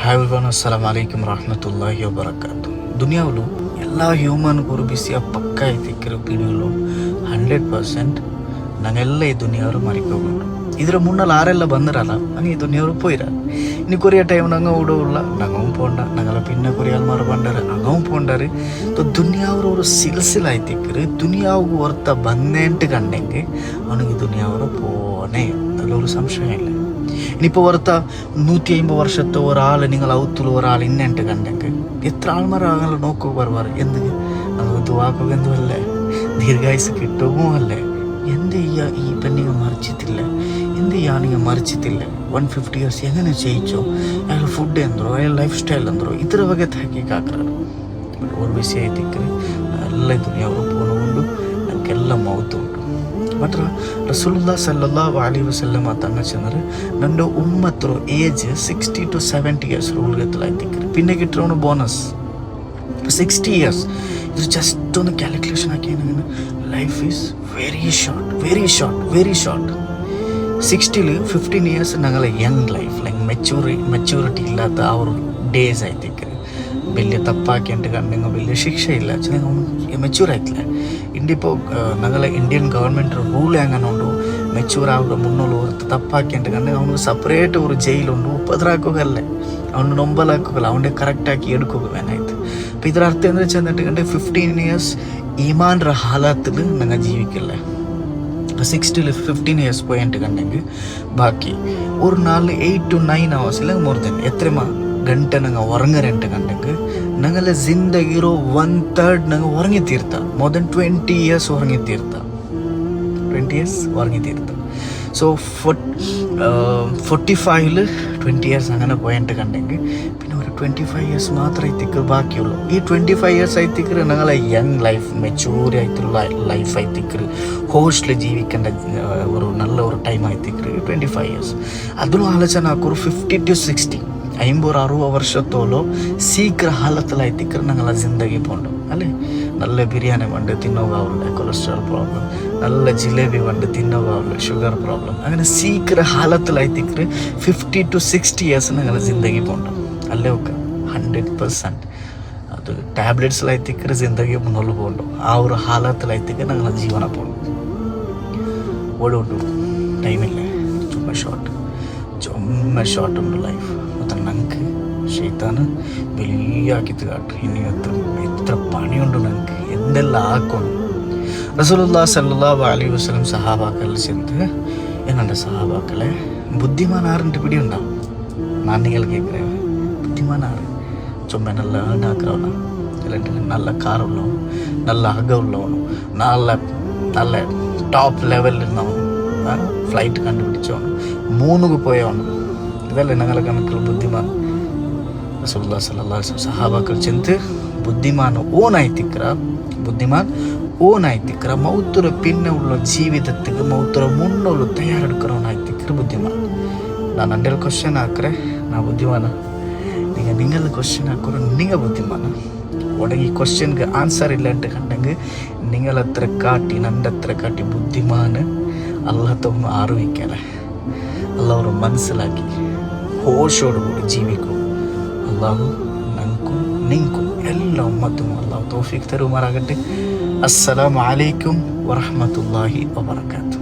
Hi everyone, అస్సలాము అలైకుం రహమతుల్లాహి వబరకాతు. ದುನಿಯಾವಲು ಎಲ್ಲ ಹ್ಯೂಮನ್ಗೂ ಬಿಸಿಯ ಪಕ್ಕ ಐತಿಕ್ಕಿರೋ ಪಿಡಿಯಲು 100% ನಂಗೆಲ್ಲ ಈ ದುನಿಯವರು ಮರಿಕೋಗೊಂಡು ಇದರ ಮುನ್ನಲ್ಲಿ ಆರೆಲ್ಲ ಬಂದಿರಲ್ಲ ನಂಗೆ ಈ ದುನಿಯವರು போயிடா இனி கொரிய டைம் நாங்கள் விடவில்ல நாங்கள் போண்டா நாங்கள பின்ன கொரியால் மாற பண்ணாரு அங்கவும் போண்டாரு ದುನಿಯಾವ್ರ ஒரு ಸಿಲ್ಸಿಲ್ ಆಯ್ತಿಕ್ಕಿರು ದುನಿಯಾವ್ಗೂ ಹೊರ್ತ ಬಂದೇಂಟು ಕಂಡೆಂಗೆ ಅವನಿಗೆ ದುನಿಯಾವ್ರ പോണേ അതിലൊരു സംശയമില്ല. ഇനിയിപ്പോൾ ഓർത്ത 150 വർഷത്തെ ഒരാൾ നിങ്ങൾ ഔത്തുള്ള ഒരാൾ ഇന്നെട്ട് കണ്ടെങ്കിൽ എത്ര ആൾമാരാകല്ലോ നോക്കുക പറവാറ് എന്ത് നമുക്ക് ദുവാക്കുക എന്തുമല്ലേ ദീർഘായുസ് കിട്ടുമോ അല്ലേ എന്ത് ചെയ്യുക ഈ പെണ്ണിങ്ങ മറിച്ചിട്ടില്ല എന്ത് ചെയ്യുകയാണെങ്കിൽ മറിച്ചിട്ടില്ല 150 ഇയേഴ്സ് എങ്ങനെ ചെയ്യിച്ചോ അയാൾ ഫുഡ് എന്തോ അയാൾ ലൈഫ് സ്റ്റൈൽ എന്തോ ಇದರ ಬಗ್ಗೆ ಹಾಕಿಕಾಕ್ರಾರು ಬಟ್ ஒரு ವಿಷಯ ಐತಿಕ್ಕರೆ ಎಲ್ಲ ದುನಿಯಾವರು ಪೋನಗೊಂಡು ನಮಗೆಲ್ಲ ಮೌತು ಉಂಟು ಮಾತ್ರ ರಸೂಲುಲ್ಲಾಹ್ ಸಲ್ಲಲ್ಲಾಹು ಅಲೈಹಿ ವಸಲ್ಲಂ ತನ್ನ ಚೆಂದರೆ ನನ್ನ ಉಮ್ಮತ್ರು ಏಜ್ 60 to 70 ಇಯರ್ಸ್ ರೂಲ್ಗೆತ್ತಲಾಯ್ತಿಕ್ಕರೆ പിന്നെ കിട്ടുന്ന ബോണസ് 60 ഇയേഴ്സ് ഇത് ജസ്റ്റ് ഒന്ന് കാൽക്കുലേഷൻ ആക്കിയാണ് ലൈഫ് ഈസ് വെരി ഷോർട്ട് 60ൽ 15 ഇയേഴ്സ് ഞങ്ങളെ യങ് ലൈഫ് ലൈക്ക് മെച്യൂരിറ്റി ഇല്ലാത്ത ആ ഒരു ഡേയ്സ് ആയിത്തേക്ക് വലിയ തപ്പാക്കിയിട്ട് കണ്ടെങ്കിൽ വലിയ ശിക്ഷയില്ല മെച്യൂർ ആയിട്ടില്ല ಇಂಡಿപ്പോൾ ഞങ്ങളെ ഇന്ത്യൻ ഗവൺമെൻറ് റൂൾ എങ്ങനെ ഉണ്ടോ മെച്യൂർ ആവുക മുന്നുള്ള ഓർത്ത് തപ്പാക്കിയിട്ട് കണ്ടെങ്കിൽ അവന് സെപ്പറേറ്റ് ഒരു ജയിലുണ്ട് ഉപ്പതിരാക്കുകയല്ലേ അവന് നൊമ്പലാക്കുകയല്ല അവൻ്റെ കറക്റ്റാക്കി എടുക്കുക വേനായിട്ട് അപ്പോൾ ಇದರ ಅರ್ಥ എന്താ വെച്ചിട്ടുണ്ടെങ്കിൽ 15 ഇയേഴ്സ് ഈമാൻ്റെ ഹാലാത്തിൽ ഞങ്ങൾ ജീവിക്കില്ലേ 60ൽ 15 ഇയേഴ്സ് പോയിട്ട് കണ്ടെങ്കിൽ ബാക്കി ഒരു നാല് 8 to 9 hours ಇಲ್ಲ ಮೋರ್ ದೆನ್ ಎತ್ತರೆಮಾ ಗಂಟೆ ನಂಗೆ ಉറങ്ങರಂട്ട് കണ്ടെങ്കിൽ ഞങ്ങളെ ജിന്ദഗിರೋ 1/3 ನಂಗೆ ഉറങ്ങി തീർത്ത മോർ ദൻ 20 ഇയേഴ്സ് ഉറങ്ങി തീർത്ത 20 ഇയേഴ്സ് ഉറങ്ങി തീർത്ത സോ 45ൽ 20 ഇയേഴ്സ് അങ്ങനെ പോയിട്ട് കണ്ടെങ്കിൽ പിന്നെ ഒരു 25 ഇയേഴ്സ് മാത്രമേ എത്തിക്കൂ ബാക്കിയുള്ളൂ ഈ 25 ഇയേഴ്സ് ആയിത്തിക്കറ് ഞങ്ങളെ യങ് ലൈഫ് മെച്യൂർ ആയിട്ടുള്ള ലൈഫ് ആയിത്തിക്കറ് ഹോസ്റ്റിൽ ജീവിക്കേണ്ട ഒരു നല്ല ഒരു ടൈം ആയിത്തിക്കറ് 25 ഇയേഴ്സ് അതിലും ആലോചന ആക്കൊരു 50 to 60 50-60 ವರ್ಷത്തോളം ಶೀಘ್ರ ಹಾಲತ್ತಲಾಯ್ತಿಕ್ಕರೆ ഞങ്ങളെ ಜಿಂದಗಿ പോണ്ടു അല്ലേ നല്ല ബിരിയാണി പണ്ട് തിന്നോകാവില്ല കൊളസ്ട്രോൾ പ്രോബ്ലം നല്ല ജിലേബി പണ്ട് തിന്നോകാവില്ല ഷുഗർ പ്രോബ്ലം അങ്ങനെ ശീഘ്ര ഹാലത്തിലായിത്തിക്കറ് 50 to 60 ഇയേഴ്സ് ഞങ്ങളെ ജിന്ദಗಿ പോണ്ടു അല്ലേ ഒക്കെ 100% ಅದು ಟ್ಯಾಬ್ಲೆಟ್ಸ್ಲಾಯ್ತಿಕ್ಕರೆ ಜಿಂದಗಿ ಮುನ್ನೊಲು പോണ്ടു ആ ഒരു ഹാലത്തിലായിത്തിക്ക് ഞങ്ങളെ ജീവന പോണ്ടു ഓടുണ്ടു ടൈമില്ലേ ചുമ്മാ ഷോർട്ട് ഉണ്ട് ലൈഫ് ಮತ್ತು ನಂಗೆ ಶೈತಾನ വലിയാക്കിത്ത് കാട്ടും ഇനി എത്ര പണിയുണ്ട് നമുക്ക് എന്തെല്ലാം ആക്കണം. റസൂലുള്ളാഹി സല്ലല്ലാഹു അലൈഹി വസല്ലം സഹാബാക്കളിൽ ചെന്ന് என்னோட சஹாபாக்களே புத்திமான் ஆறுன்ட்டு பிடி உண்டாம் நான் நீங்கள் கேட்குறேன் புத்திமான் ஆறு சும்மா நல்லா ஏர்ன் ஆக்குறவனா இல்லாட்டி நல்ல கார் உள்ளவனும் நல்ல அக உள்ளவனும் நல்ல டாப் லெவலில் இருந்தவனும் ഫ്ലൈറ്റ് കണ്ടുപിടിച്ചവനും 3ക്ക് പോയവനും ಇದೆಲ್ಲ ഞങ്ങളെ കണക്കിൽ ബുദ്ധിമാൻ. റസൂലുള്ളാഹി സ്വല്ലല്ലാഹു അലൈഹി വസല്ലം സഹാബാക്കൾ ചെന്ന് ബുദ്ധിമാൻ ഓനായിത്തിക്കറ മൗത്തുര പിന്നെ ഉള്ള ജീവിതത്തിക്ക് മൗത്തുര മുന്നുള്ള തയ്യാറെടുக்கிறവനായിത്തിക്കറ ബുദ്ധിമാൻ. ನಾನು ಅಂಡೆಲ್ ಕ್ವಶನ್ ಹಾಕ್ರೆ ನಾ ಬುದ್ಧಿಮಾನ നിങ്ങൾ ക്വസ്റ്റ്യൻ ಹಾಕೋರು നിങ്ങൾ ബുദ്ധിമാന ഉടനെ ഈ ക്വസ്റ്റ്യൻക്ക് ആൻസർ ഇല്ല ಅಂತ കണ്ടെങ്കിൽ നിങ്ങൾ അത്ര കാട്ടി ನನ್ನ അത്ര കാട്ടി ബുദ്ധിമാൻ അല്ലാത്തവನು ആരോഗ്യക്കല അല്ലാഹു മനസ്സിലാക്കി ഹോഷോടുകൂടി ജീവിക്കും. അള്ളാഹു നങ്കും നിങ്കും എല്ലാ ഉമ്മത്തും അള്ളാഹു തൗഫീഖ് തരുമാറാകട്ടെ. അസ്സലാമു അലൈക്കും വറഹ്മത്തുള്ളാഹി വബറകാതുഹു.